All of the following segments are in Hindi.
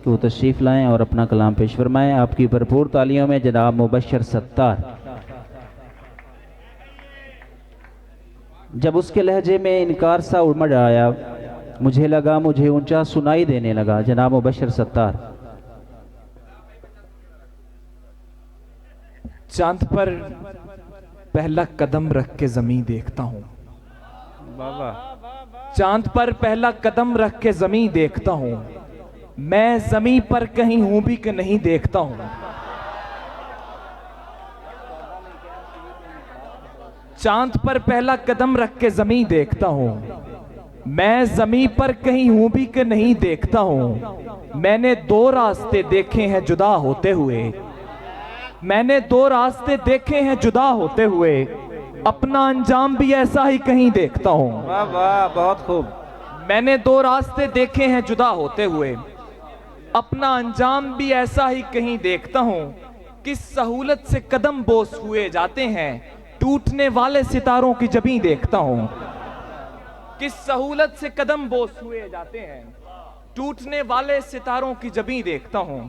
कि वो तशरीफ़ लाएं और अपना कलाम पेश फरमाएं। आपकी भरपूर तालियों में जनाब मुबश्शिर सत्तार। जब उसके लहजे में इनकार सा उमड़ आया, मुझे लगा मुझे ऊंचा सुनाई देने लगा। जनाब मुबश्शिर सत्तार। चांद पर पहला कदम रख के जमीन देखता हूं। चांद पर पहला कदम रख के जमीन देखता हूं। मैं जमीन पर कहीं हूं भी कि नहीं देखता हूं। चांद पर पहला कदम रख के जमीन देखता हूं। मैं जमीन पर कहीं हूं भी कि नहीं देखता हूं। मैंने दो रास्ते देखे हैं जुदा होते हुए। मैंने दो रास्ते देखे हैं जुदा होते हुए। अपना अंजाम भी ऐसा ही कहीं देखता हूं। वाह वाह, बहुत खूब। मैंने दो रास्ते देखे हैं जुदा होते हुए। अपना अंजाम भी ऐसा ही कहीं देखता हूं। किस सहूलत से कदम बोस हुए जाते हैं। टूटने वाले सितारों की जबीं देखता हूं। किस सहूलत से कदम बोस हुए जाते हैं। टूटने वाले सितारों की जबीं देखता हूं।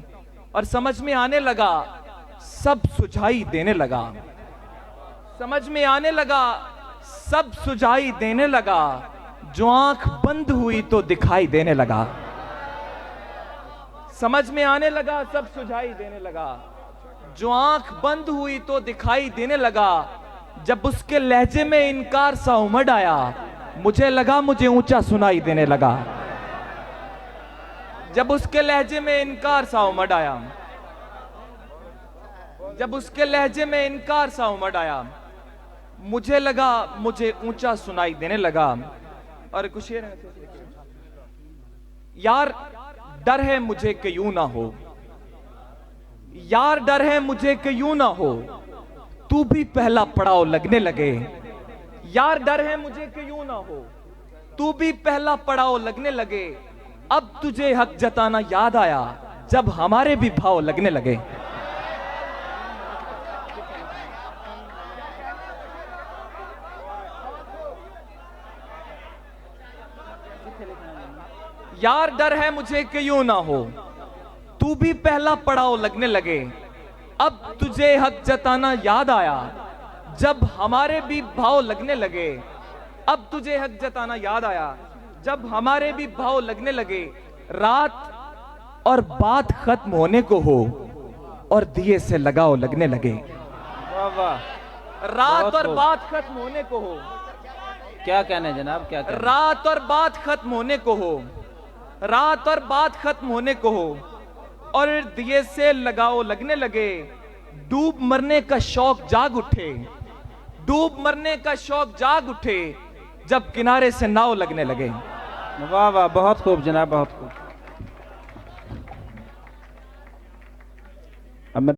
और समझ में आने लगा, सब सुझाई देने लगा। समझ में आने लगा, सब सुझाई देने लगा। जो आंख बंद हुई तो दिखाई देने लगा। समझ में आने लगा, सब सुझाई देने लगा। जो आंख बंद हुई तो दिखाई देने लगा। जब उसके लहजे में इनकार सा उमड़ आया, मुझे लगा मुझे ऊंचा सुनाई देने लगा। जब उसके लहजे में इनकार सा उमड़ आया, जब उसके लहजे में इनकार सा उमड़ आया, मुझे लगा मुझे ऊंचा सुनाई देने लगा। और कुछ यार डर है मुझे कि यूं ना हो। यार डर है मुझे कि यूं ना हो। तू भी पहला पड़ाव लगने लगे। यार डर है मुझे कि यूं ना हो। तू भी पहला पड़ाव लगने लगे। अब तुझे हक जताना याद आया, जब हमारे भी भाव लगने लगे। यार डर है मुझे कि यूं ना हो। तू भी पहला पड़ाव लगने लगे। अब तुझे हक जताना याद आया, जब हमारे भी भाव लगने लगे। अब तुझे हक जताना याद आया, जब हमारे भी भाव लगने लगे। रात और बात खत्म होने को हो और दिए से लगाव लगने लगे। वाह वाह, रात और बात खत्म होने को हो। क्या कहने जनाब, क्या कहने? रात और बात खत्म होने को हो। रात और बात खत्म होने को हो और दिए से लगाओ लगने लगे। डूब मरने का शौक जाग उठे। डूब मरने का शौक जाग उठे, जब किनारे से नाव लगने लगे। वाह वाह, बहुत खूब जनाब, बहुत खूब। अब मैं